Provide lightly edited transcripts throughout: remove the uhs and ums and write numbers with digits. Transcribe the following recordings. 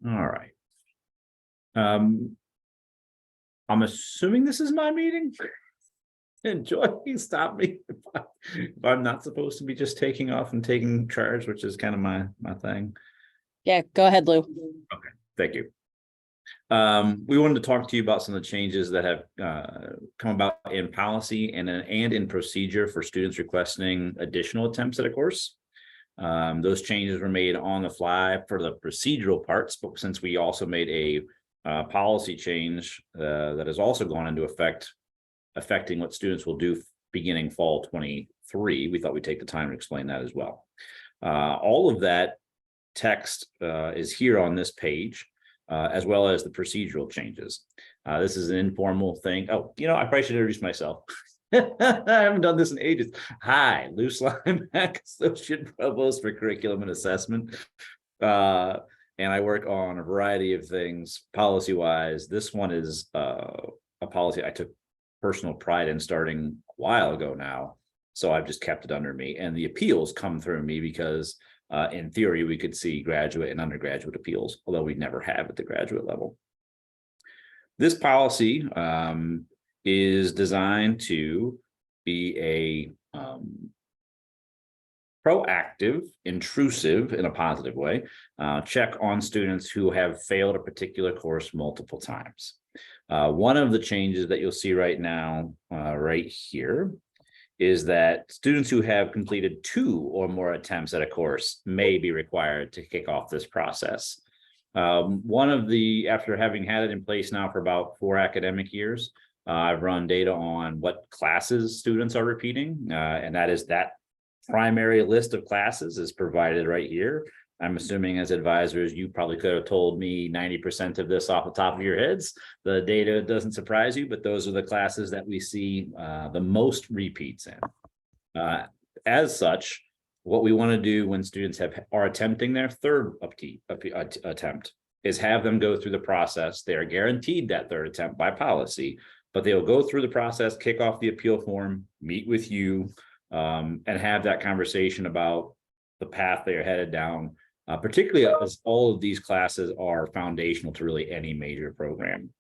All right. I'm assuming this is my meeting. And Joy, stop me if I'm not supposed to be just taking off and taking charge, which is kind of my thing. Yeah, go ahead, Lou. Okay, thank you. We wanted to talk to you about some of the changes that have come about in policy and in procedure for students requesting additional attempts at a course. Those changes were made on the fly for the procedural parts, but since we also made a policy change that has also gone into effect, affecting what students will do beginning fall 23, we thought we'd take the time to explain that as well. All of that text is here on this page, as well as the procedural changes. This is an informal thing. Oh, I probably should introduce myself. I haven't done this in ages. Hi, Lou Slimak, Associate Provost for Curriculum and Assessment. And I work on a variety of things policy-wise. This one is a policy I took personal pride in starting a while ago now. So I've just kept it under me. And the appeals come through me because in theory, we could see graduate and undergraduate appeals, although we never have at the graduate level. This policy is designed to be a proactive, intrusive in a positive way, check on students who have failed a particular course multiple times. One of the changes that you'll see right now, right here, is that students who have completed 2 or more attempts at a course may be required to kick off this process. After having had it in place now for about 4 academic years, I've run data on what classes students are repeating, and that primary list of classes is provided right here. I'm assuming as advisors, you probably could have told me 90% of this off the top of your heads. The data doesn't surprise you, but those are the classes that we see the most repeats in. As such, what we want to do when students are attempting their 3rd attempt is have them go through the process. They are guaranteed that 3rd attempt by policy, but they'll go through the process, kick off the appeal form, meet with you, and have that conversation about the path they are headed down. Particularly as all of these classes are foundational to really any major program.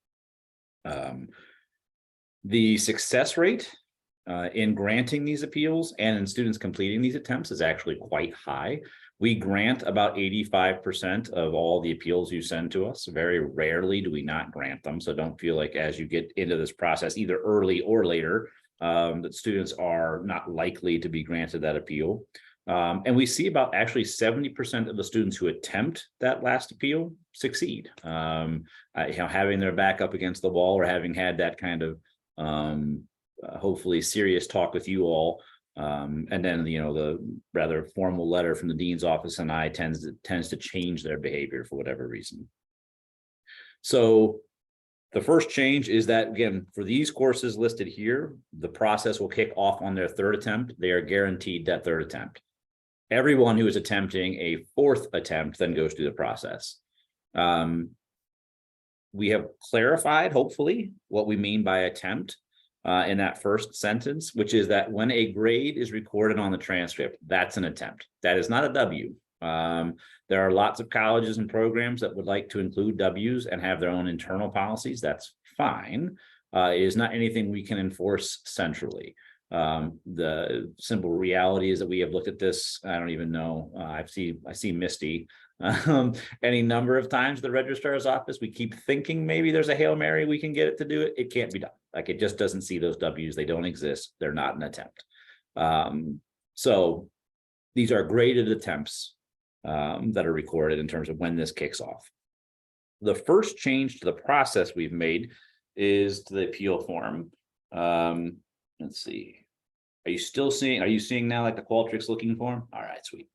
The success rate in granting these appeals and in students completing these attempts is actually quite high. We grant about 85% of all the appeals you send to us. Very rarely do we not grant them. So don't feel like as you get into this process, either early or later, that students are not likely to be granted that appeal. And we see about actually 70% of the students who attempt that last appeal succeed. Having their back up against the wall or having had that kind of hopefully serious talk with you all. And then, the rather formal letter from the dean's office and I tends to change their behavior for whatever reason. So the first change is that, again, for these courses listed here, the process will kick off on their 3rd attempt. They are guaranteed that 3rd attempt. Everyone who is attempting a 4th attempt then goes through the process. We have clarified, hopefully, what we mean by attempt in that first sentence, which is that when a grade is recorded on the transcript, that's an attempt. That is not a W. There are lots of colleges and programs that would like to include W's and have their own internal policies. That's fine. It is not anything we can enforce centrally. The simple reality is that we have looked at this. I don't even know. I see Misty any number of times the registrar's office. We keep thinking maybe there's a Hail Mary we can get it to do it. It can't be done. Like, it just doesn't see those W's. They don't exist. They're not an attempt. So these are graded attempts that are recorded in terms of when this kicks off. The first change to the process we've made is to the appeal form. Let's see. Are you seeing now like the Qualtrics looking form? All right, sweet.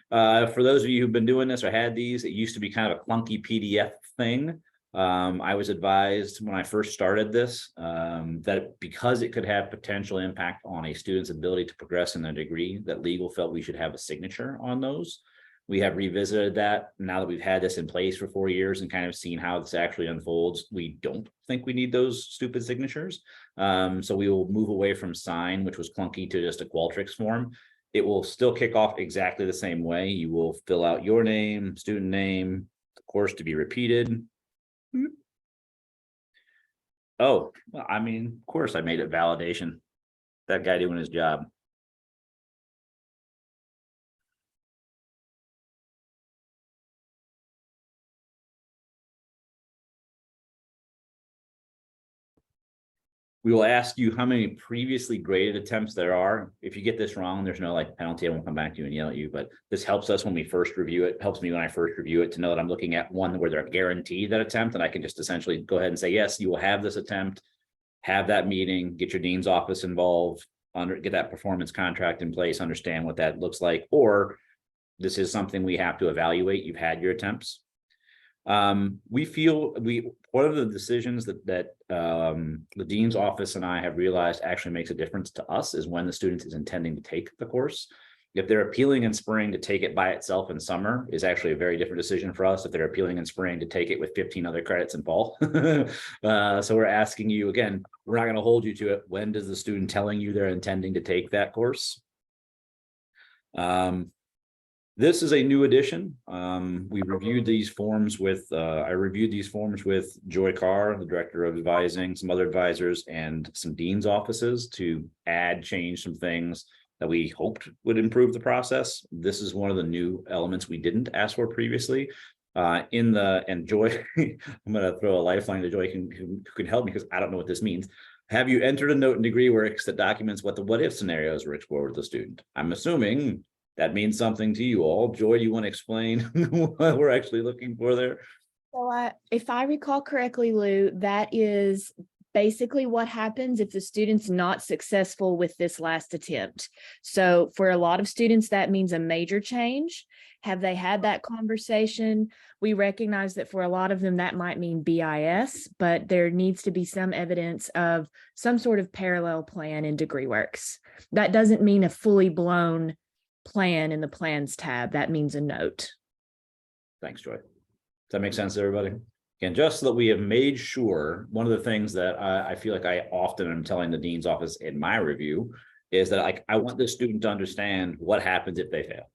For those of you who've been doing this or had these, it used to be kind of a clunky PDF thing. I was advised when I first started this that because it could have potential impact on a student's ability to progress in their degree, that legal felt we should have a signature on those. We have revisited that now that we've had this in place for 4 years and kind of seen how this actually unfolds. We don't think we need those stupid signatures. So we will move away from sign, which was clunky, to just a Qualtrics form. It will still kick off exactly the same way. You will fill out your name, student name, course to be repeated. Oh, well, I mean, of course I made it validation. That guy doing his job. We will ask you how many previously graded attempts there are. If you get this wrong, there's no like penalty. I won't come back to you and yell at you, but this helps us when we first review it. Helps me when I first review it to know that I'm looking at one where they're guaranteed that attempt, and I can just essentially go ahead and say, yes, you will have this attempt, have that meeting, get your dean's office involved, get that performance contract in place, understand what that looks like, or this is something we have to evaluate. You've had your attempts. We feel one of the decisions that the dean's office and I have realized actually makes a difference to us is when the student is intending to take the course. If they're appealing in spring to take it by itself in summer is actually a very different decision for us. If they're appealing in spring to take it with 15 other credits in fall. So we're asking you again, we're not going to hold you to it. When does the student telling you they're intending to take that course? This is a new addition. We reviewed these forms with, I reviewed these forms with Joy Carr, the director of advising, some other advisors, and some dean's offices to change some things that we hoped would improve the process. This is one of the new elements we didn't ask for previously. And Joy, I'm going to throw a lifeline to Joy who can help me because I don't know what this means. Have you entered a note in degree works that documents what the what if scenarios were explored with the student? I'm assuming that means something to you all. Joy, do you want to explain what we're actually looking for there? So if I recall correctly, Lou, that is basically what happens if the student's not successful with this last attempt. So for a lot of students, that means a major change. Have they had that conversation? We recognize that for a lot of them, that might mean BIS, but there needs to be some evidence of some sort of parallel plan in DegreeWorks. That doesn't mean a fully blown plan in the plans tab. That means a note. Thanks, Joy. Does that make sense to everybody? Again, just so that we have made sure, one of the things that I feel like I often am telling the dean's office in my review is that I want the student to understand what happens if they fail,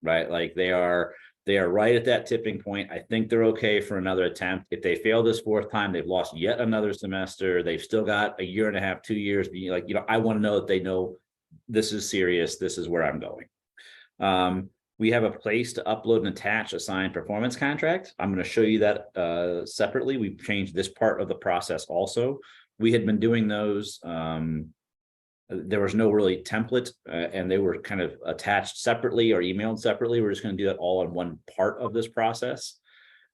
right? Like they are right at that tipping point. I think they're okay for another attempt. If they fail this fourth time, they've lost yet another semester. They've still got a year and a half, 2 years. Being like, I want to know that they know this is serious. This is where I'm going. We have a place to upload and attach a signed performance contract. I'm going to show you that separately. We've changed this part of the process also. We had been doing those. There was no really template and they were kind of attached separately or emailed separately. We're just going to do that all in one part of this process.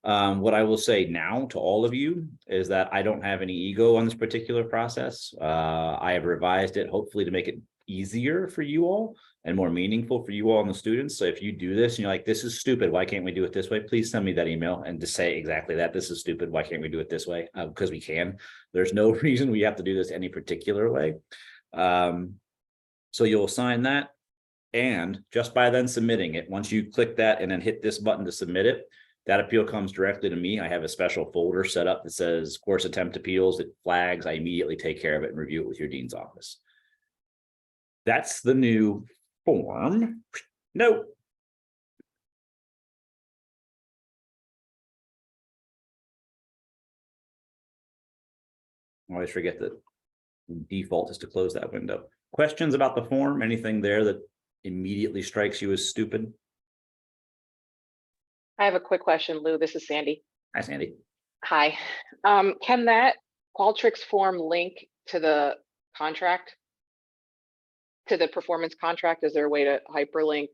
What I will say now to all of you is that I don't have any ego on this particular process. I have revised it hopefully to make it easier for you all and more meaningful for you all and the students. So if you do this and you're like, this is stupid, why can't we do it this way? Please send me that email and just say exactly that. This is stupid. Why can't we do it this way? Because we can. There's no reason we have to do this any particular way. So you'll sign that. And just by then submitting it, once you click that and then hit this button to submit it, that appeal comes directly to me. I have a special folder set up that says course attempt appeals. It flags. I immediately take care of it and review it with your dean's office. That's the new form. Nope. I always forget that default is to close that window. Questions about the form? Anything there that immediately strikes you as stupid? I have a quick question, Lou. This is Sandy. Hi, Sandy. Hi. Can that Qualtrics form link to the contract? To the performance contract? Is there a way to hyperlink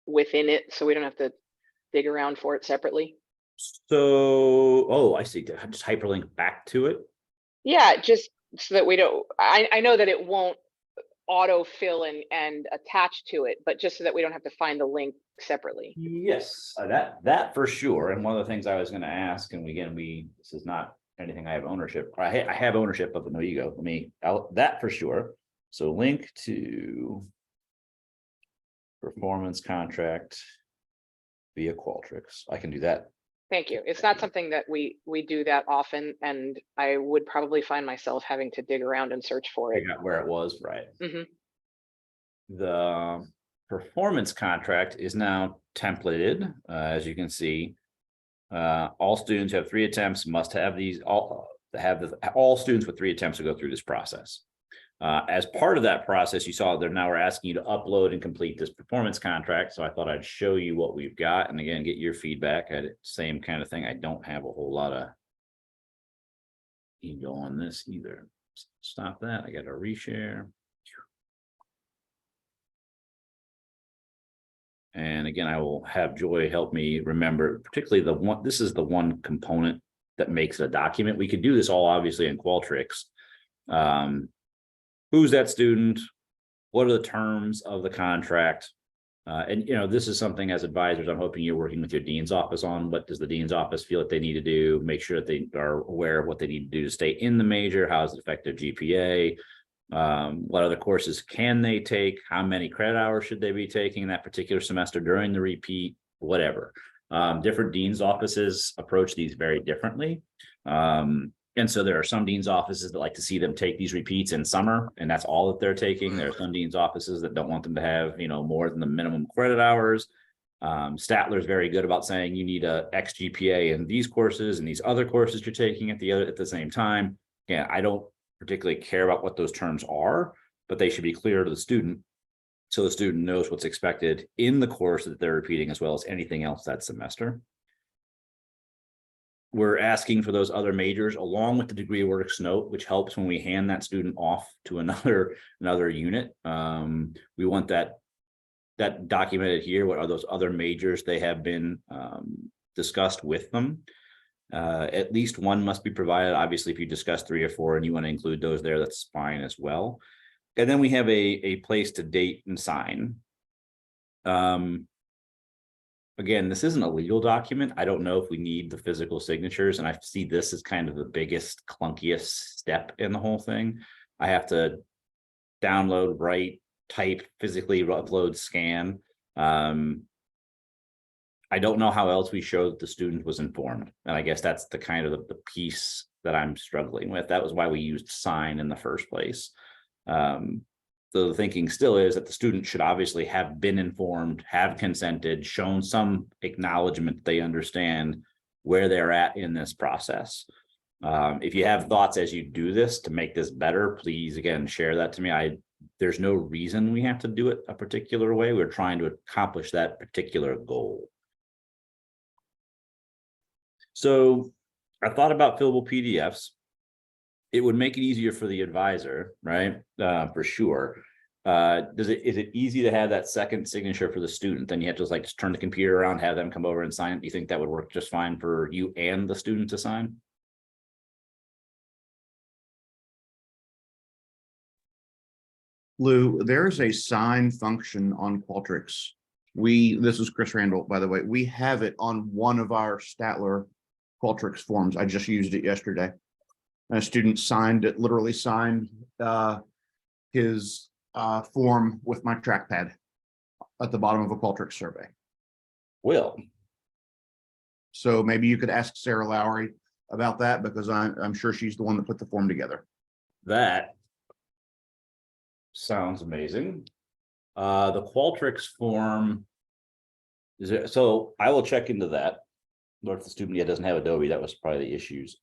within it so we don't have to dig around for it separately? So, I see. Just hyperlink back to it. Yeah, just so that we don't, I know that it won't autofill and attach to it, but just so that we don't have to find the link separately. Yes, that for sure. And one of the things I was going to ask, and again, this is not anything I have ownership. I have ownership of, but no ego. That for sure. So link to performance contract via Qualtrics. I can do that. Thank you. It's not something that we do that often, and I would probably find myself having to dig around and search for it. Figure out where it was, right? Mm-hmm. The performance contract is now templated, as you can see. All students who have 3 attempts must have all students with 3 attempts to go through this process. As part of that process, you saw that now we're asking you to upload and complete this performance contract. So I thought I'd show you what we've got, and again, get your feedback. Same kind of thing. I don't have a whole lot of ego on this either. Stop that. I got to reshare. And again, I will have Joy help me remember, particularly the one, this is the one component that makes it a document. We could do this all obviously in Qualtrics. Who's that student? What are the terms of the contract? And this is something as advisors, I'm hoping you're working with your dean's office on. What does the dean's office feel that they need to do? Make sure that they are aware of what they need to do to stay in the major. How does it affect their GPA? What other courses can they take? How many credit hours should they be taking that particular semester during the repeat? Whatever. Different dean's offices approach these very differently. And so there are some dean's offices that like to see them take these repeats in summer, and that's all that they're taking. There are some dean's offices that don't want them to have, more than the minimum credit hours. Statler is very good about saying you need a X GPA in these courses and these other courses you're taking at the same time. Yeah, I don't particularly care about what those terms are, but they should be clear to the student so the student knows what's expected in the course that they're repeating, as well as anything else that semester. We're asking for those other majors along with the degree works note, which helps when we hand that student off to another unit. We want that documented here. What are those other majors they have been discussed with them? At least one must be provided. Obviously, if you discuss 3 or 4 and you want to include those there, that's fine as well. And then we have a place to date and sign. Again, this isn't a legal document. I don't know if we need the physical signatures, and I see this as kind of the biggest, clunkiest step in the whole thing. I have to download, write, type, physically upload, scan. I don't know how else we show that the student was informed. And I guess that's the kind of the piece that I'm struggling with. That was why we used sign in the first place. So the thinking still is that the student should obviously have been informed, have consented, shown some acknowledgement that they understand where they're at in this process. If you have thoughts as you do this to make this better, please, again, share that to me. There's no reason we have to do it a particular way. We're trying to accomplish that particular goal. So I thought about fillable PDFs. It would make it easier for the advisor, right? For sure. Is it easy to have that second signature for the student? Then you have to just turn the computer around, have them come over and sign it. Do you think that would work just fine for you and the student to sign? Lou, there's a sign function on Qualtrics. This is Chris Randall, by the way. We have it on one of our Statler Qualtrics forms. I just used it yesterday. A student signed it, literally signed his form with my trackpad at the bottom of a Qualtrics survey. Will. So maybe you could ask Sarah Lowry about that, because I'm sure she's the one that put the form together. That sounds amazing. The Qualtrics form, so I will check into that. Or if the student doesn't have Adobe, that was probably the issues.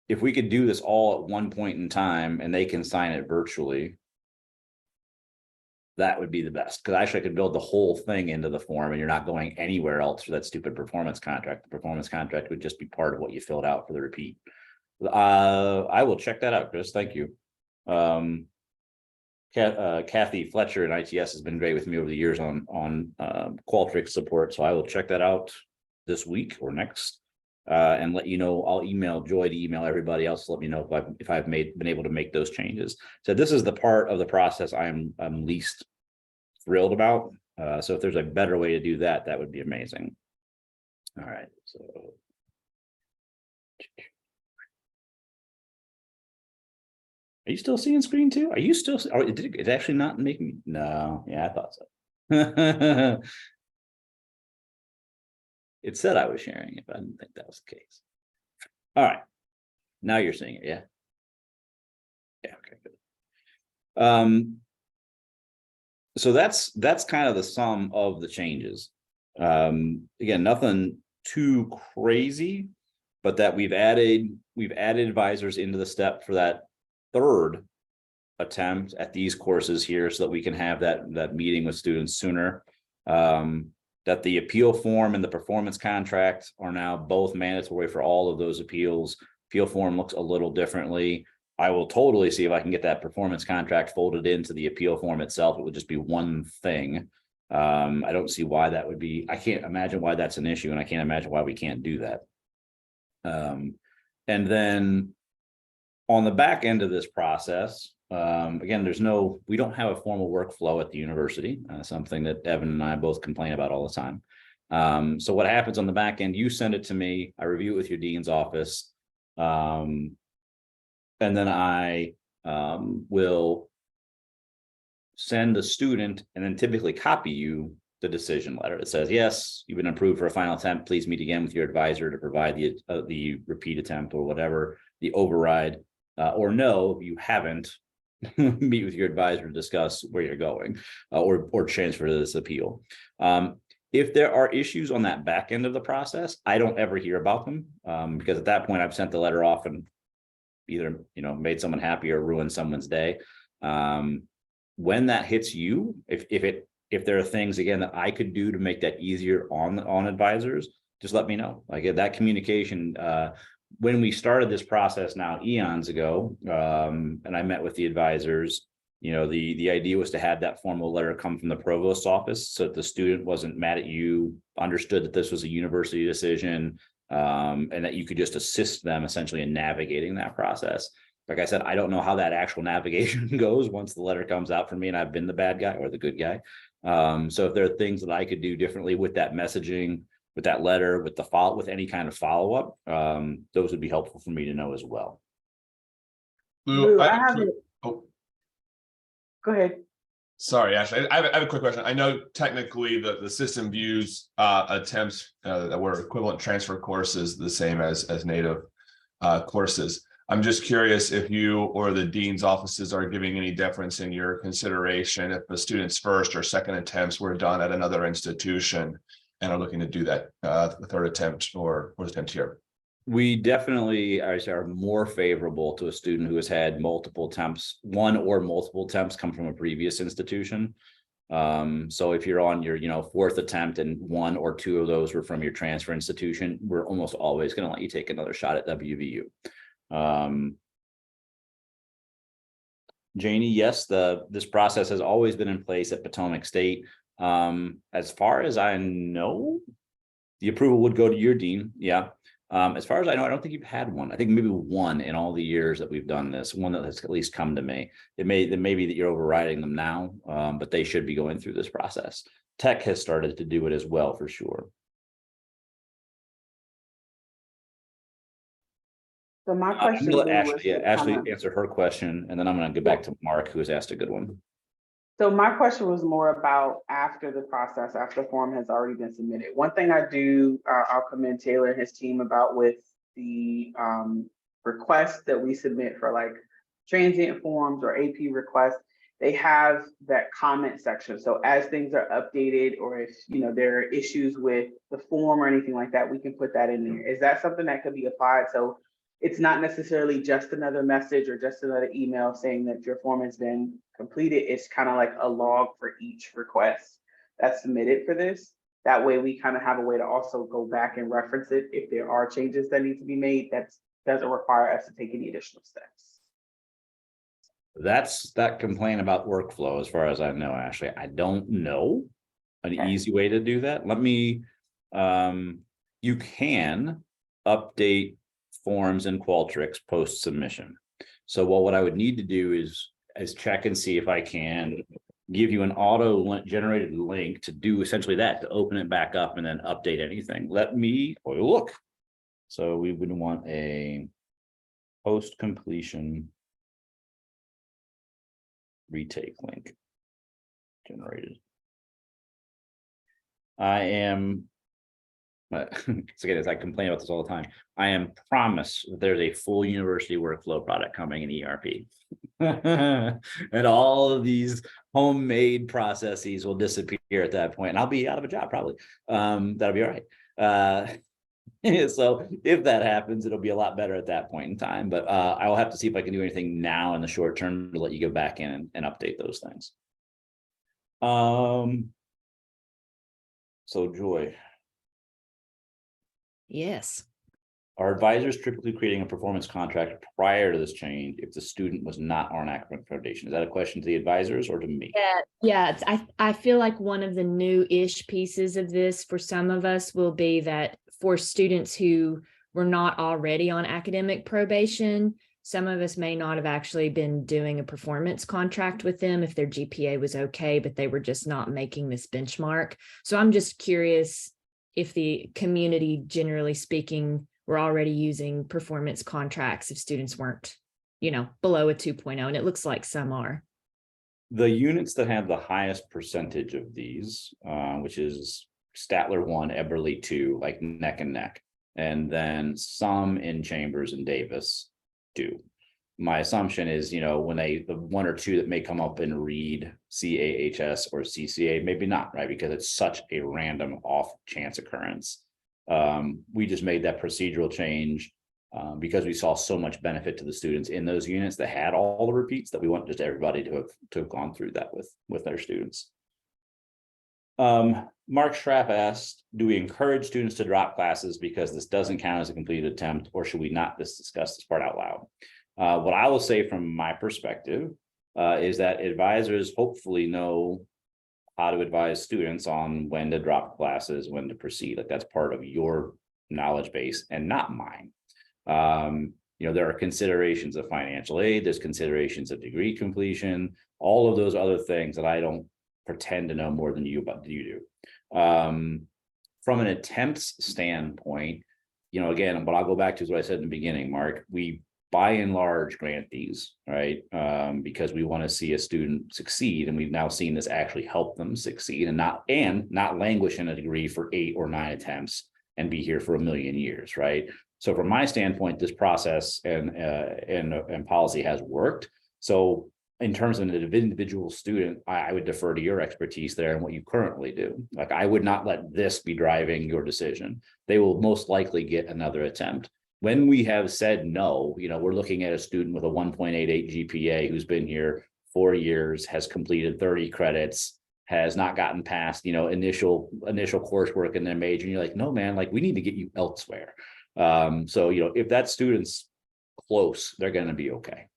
If we could do this all at one point in time and they can sign it virtually, that would be the best, because actually I could build the whole thing into the form and you're not going anywhere else for that stupid performance contract. The performance contract would just be part of what you filled out for the repeat. I will check that out, Chris. Thank you. Kathy Fletcher in ITS has been great with me over the years on Qualtrics support, so I will check that out this week or next. And let you know. I'll email Joy to email everybody else to let me know if I've been able to make those changes. So this is the part of the process I'm least thrilled about. So if there's a better way to do that, that would be amazing. All right. So are you still seeing screen two? Are you still? Oh, it's actually not making. No. Yeah, I thought so. It said I was sharing it, but I didn't think that was the case. All right. Now you're seeing it, yeah? Yeah, okay, good. So that's kind of the sum of the changes. Again, nothing too crazy, but that we've added advisors into the step for that third attempt at these courses here so that we can have that meeting with students sooner. That the appeal form and the performance contract are now both mandatory for all of those appeals. Appeal form looks a little differently. I will totally see if I can get that performance contract folded into the appeal form itself. It would just be one thing. I don't see why that would be. I can't imagine why that's an issue, and I can't imagine why we can't do that. And then on the back end of this process, again, we don't have a formal workflow at the university, something that Evan and I both complain about all the time. So what happens on the back end, you send it to me, I review it with your dean's office. And then I will send the student and then typically copy you the decision letter. It says, yes, you've been approved for a final attempt. Please meet again with your advisor to provide the repeat attempt or whatever, the override, or no, you haven't. Meet with your advisor to discuss where you're going or transfer this appeal. If there are issues on that back end of the process, I don't ever hear about them because at that point I've sent the letter off and either made someone happy or ruined someone's day. When that hits you, if there are things again that I could do to make that easier on advisors, just let me know. Like that communication. When we started this process now eons ago, and I met with the advisors, the idea was to have that formal letter come from the provost's office so that the student wasn't mad at you, understood that this was a university decision, and that you could just assist them essentially in navigating that process. Like I said, I don't know how that actual navigation goes once the letter comes out for me and I've been the bad guy or the good guy. So if there are things that I could do differently with that messaging, with that letter, with any kind of follow-up, those would be helpful for me to know as well. Lou, I have oh, Go ahead. sorry, Ashley. I have a quick question. I know technically the system views attempts that were equivalent transfer courses the same as native courses. I'm just curious if you or the dean's offices are giving any deference in your consideration if the student's first or second attempts were done at another institution and are looking to do that the third attempt or attempt here. We definitely are more favorable to a student who has had multiple attempts, one or multiple attempts come from a previous institution. So if you're on your, fourth attempt and one or two of those were from your transfer institution, we're almost always going to let you take another shot at WVU. Janie, yes, this process has always been in place at Potomac State. As far as I know, the approval would go to your dean. Yeah. As far as I know, I don't think you've had one. I think maybe one in all the years that we've done this, one that has at least come to me. It may be that you're overriding them now, but they should be going through this process. Tech has started to do it as well, for sure. So my I'm question. gonna let then was Ashley, to Ashley kinda- answer her question, and then I'm going to get back to Mark, who has asked a good one. So my question was more about after the process, after the form has already been submitted. One thing I do, I'll commend Taylor and his team about with the requests that we submit for like transient forms or AP requests, they have that comment section. So as things are updated or if, there are issues with the form or anything like that, we can put that in there. Is that something that could be applied? So it's not necessarily just another message or just another email saying that your form has been completed. It's kind of like a log for each request that's submitted for this. That way we kind of have a way to also go back and reference it if there are changes that need to be made. That doesn't require us to take any additional steps. That's that complaint about workflow, as far as I know, Ashley. I don't know an Okay. easy way to do that. Let me, you can update forms in Qualtrics post submission. So what I would need to do is check and see if I can give you an auto generated link to do essentially that, to open it back up and then update anything. Let me look. So we would want a post completion retake link generated. I am, it's again, as I complain about this all the time, I am promised that there's a full university workflow product coming in ERP. And all of these homemade processes will disappear at that point, and I'll be out of a job probably. That'll be all right. So if that happens, it'll be a lot better at that point in time, but I will have to see if I can do anything now in the short term to let you go back in and update those things. So Joy, Yes. are advisors typically creating a performance contract prior to this change if the student was not on academic foundation? Is that a question to the advisors or to me? Yeah, I feel like one of the new-ish pieces of this for some of us will be that for students who were not already on academic probation, some of us may not have actually been doing a performance contract with them if their GPA was okay, but they were just not making this benchmark. So I'm just curious if the community, generally speaking, were already using performance contracts if students weren't, below a 2.0, and it looks like some are. The units that have the highest percentage of these, which is Statler 1, Eberly 2, like neck and neck, and then some in Chambers and Davis do. My assumption is, when the one or two that may come up in Reed, CAHS or CCA, maybe not, right? Because it's such a random off chance occurrence. We just made that procedural change because we saw so much benefit to the students in those units that had all the repeats that we want just everybody to have gone through that with their students. Mark Schrapp asked, do we encourage students to drop classes because this doesn't count as a completed attempt, or should we not discuss this part out loud? What I will say from my perspective is that advisors hopefully know how to advise students on when to drop classes, when to proceed. Like that's part of your knowledge base and not mine. There are considerations of financial aid, there's considerations of degree completion, all of those other things that I don't pretend to know more than you, but you do. From an attempts standpoint, again, but I'll go back to what I said in the beginning, Mark, we by and large grant these, right? Because we want to see a student succeed, and we've now seen this actually help them succeed and not languish in a degree for 8 or 9 attempts and be here for a million years, right? So from my standpoint, this process and policy has worked. So in terms of an individual student, I would defer to your expertise there and what you currently do. Like I would not let this be driving your decision. They will most likely get another attempt. When we have said no, we're looking at a student with a 1.88 GPA who's been here 4 years, has completed 30 credits, has not gotten past, initial coursework in their major. And you're like, no, man, like we need to get you elsewhere. So, if that student's close, they're going to be okay.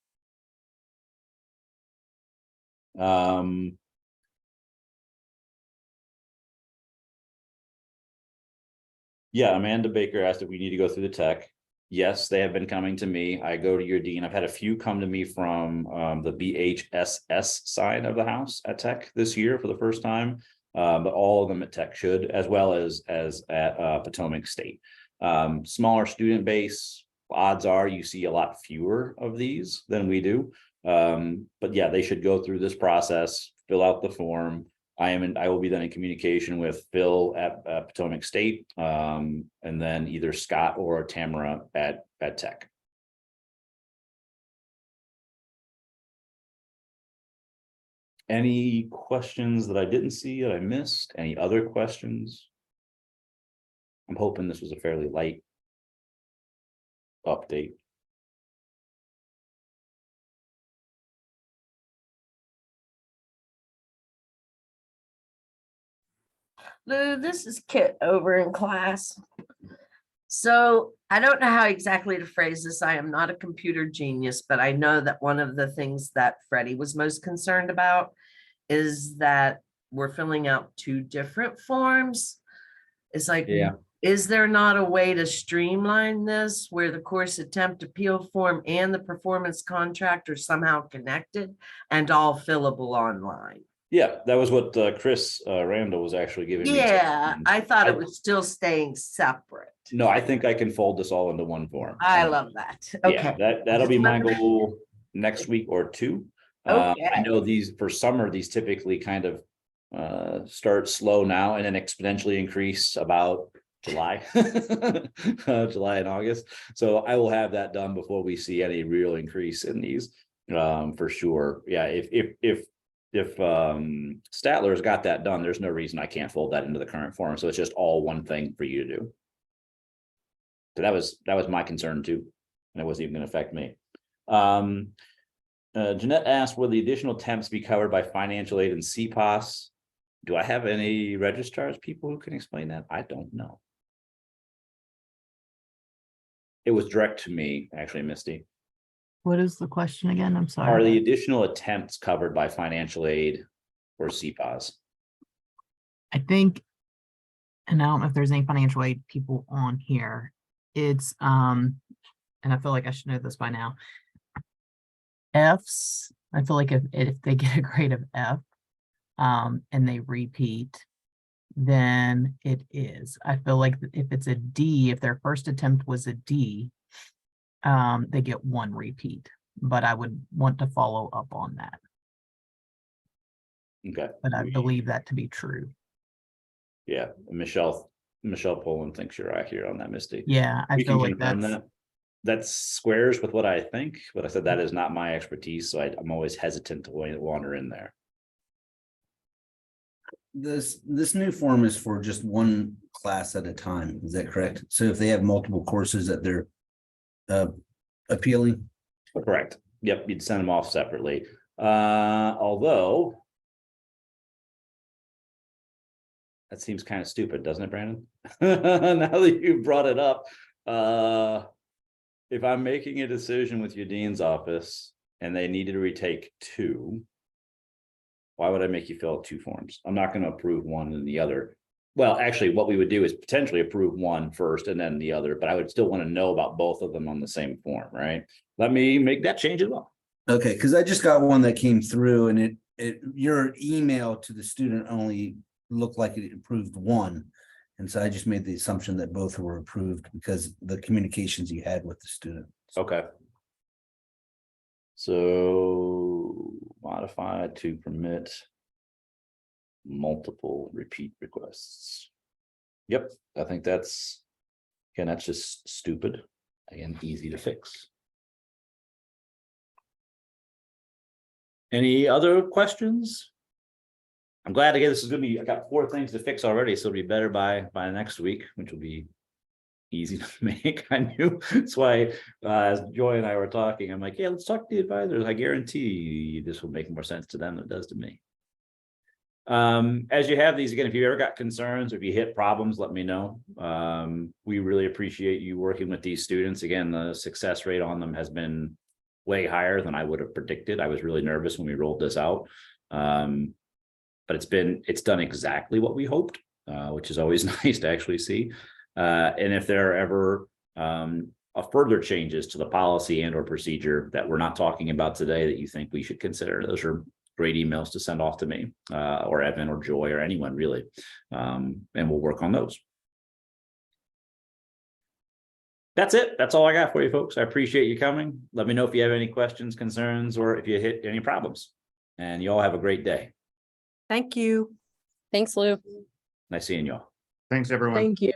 Yeah, Amanda Baker asked if we need to go through the tech. Yes, they have been coming to me. I go to your dean. I've had a few come to me from the BHSS side of the house at Tech this year for the first time, but all of them at Tech should, as well as at Potomac State. Smaller student base, odds are you see a lot fewer of these than we do. But yeah, they should go through this process, fill out the form. I will be then in communication with Phil at Potomac State, and then either Scott or Tamara at Tech. Any questions that I didn't see that I missed? Any other questions? I'm hoping this was a fairly light update. Lou, this is Kit over in class. So I don't know how exactly to phrase this. I am not a computer genius, but I know that one of the things that Freddie was most concerned about is that we're filling out 2 different forms. It's like, Yeah. Is there not a way to streamline this where the course attempt appeal form and the performance contract are somehow connected and all fillable online? Yeah, that was what Chris Randall was actually giving me. Yeah, I thought I- it was still staying separate. No, I think I can fold this all into one form. I love that. Yeah, Okay. that'll be my Just goal next week or 2. I Okay. know these for summer, these typically kind of start slow now and then exponentially increase about July, July and August. So I will have that done before we see any real increase in these, for sure. Yeah, if Statler's got that done, there's no reason I can't fold that into the current form. So it's just all one thing for you to do. So that was my concern too, and it wasn't even gonna affect me. Jeanette asked, will the additional temps be covered by financial aid and CPAS? Do I have any registrars people who can explain that? I don't know. It was direct to me, actually, Misty. What is the question again? I'm Are sorry. the additional attempts covered by financial aid or CPAS? I think, and I don't know if there's any financial aid people on here. It's, and I feel like I should know this by now. Fs, I feel like if they get a grade of F, and they repeat, then it is. I feel like if it's a D, if their first attempt was a D, they get 1 repeat, but I would want to follow up on that. Okay. But I believe that to be true. Yeah, Michelle Poland thinks you're accurate on that, Misty. Yeah, I We feel can like confirm that's, that. That squares with what I think, but I said that is not my expertise, so I'm always hesitant to wander in there. This new form is for just one class at a time, is that correct? So if they have multiple courses that they're appealing? Correct. Yep, you'd send them off separately. Although that seems kind of stupid, doesn't it, Brandon? Now that you brought it up, if I'm making a decision with your dean's office and they needed to retake 2, why would I make you fill out 2 forms? I'm not going to approve one and the other. Well, actually, what we would do is potentially approve one first and then the other, but I would still want to know about both of them on the same form, right? Let me make that change as well. Okay, because I just got one that came through and your email to the student only looked like it approved 1. And so I just made the assumption that both were approved because the communications you had with the student. Okay. So modify to permit multiple repeat requests. Yep, I think that's, again, that's just stupid. Again, easy to fix. Any other questions? I'm glad again, this is gonna be, I got 4 things to fix already, so it'll be better by next week, which will be easy to make. I knew that's why as Joy and I were talking, I'm like, yeah, let's talk to the advisors. I guarantee this will make more sense to them than it does to me. As you have these, again, if you ever got concerns or if you hit problems, let me know. We really appreciate you working with these students. Again, the success rate on them has been way higher than I would have predicted. I was really nervous when we rolled this out. But it's done exactly what we hoped, which is always nice to actually see. And if there are ever further changes to the policy and or procedure that we're not talking about today that you think we should consider, those are great emails to send off to me or Evan or Joy or anyone really. And we'll work on those. That's it. That's all I got for you folks. I appreciate you coming. Let me know if you have any questions, concerns, or if you hit any problems. And you all have a great day. Thank you. Thanks, Lou. Nice seeing you all. Thanks, everyone. Thank you.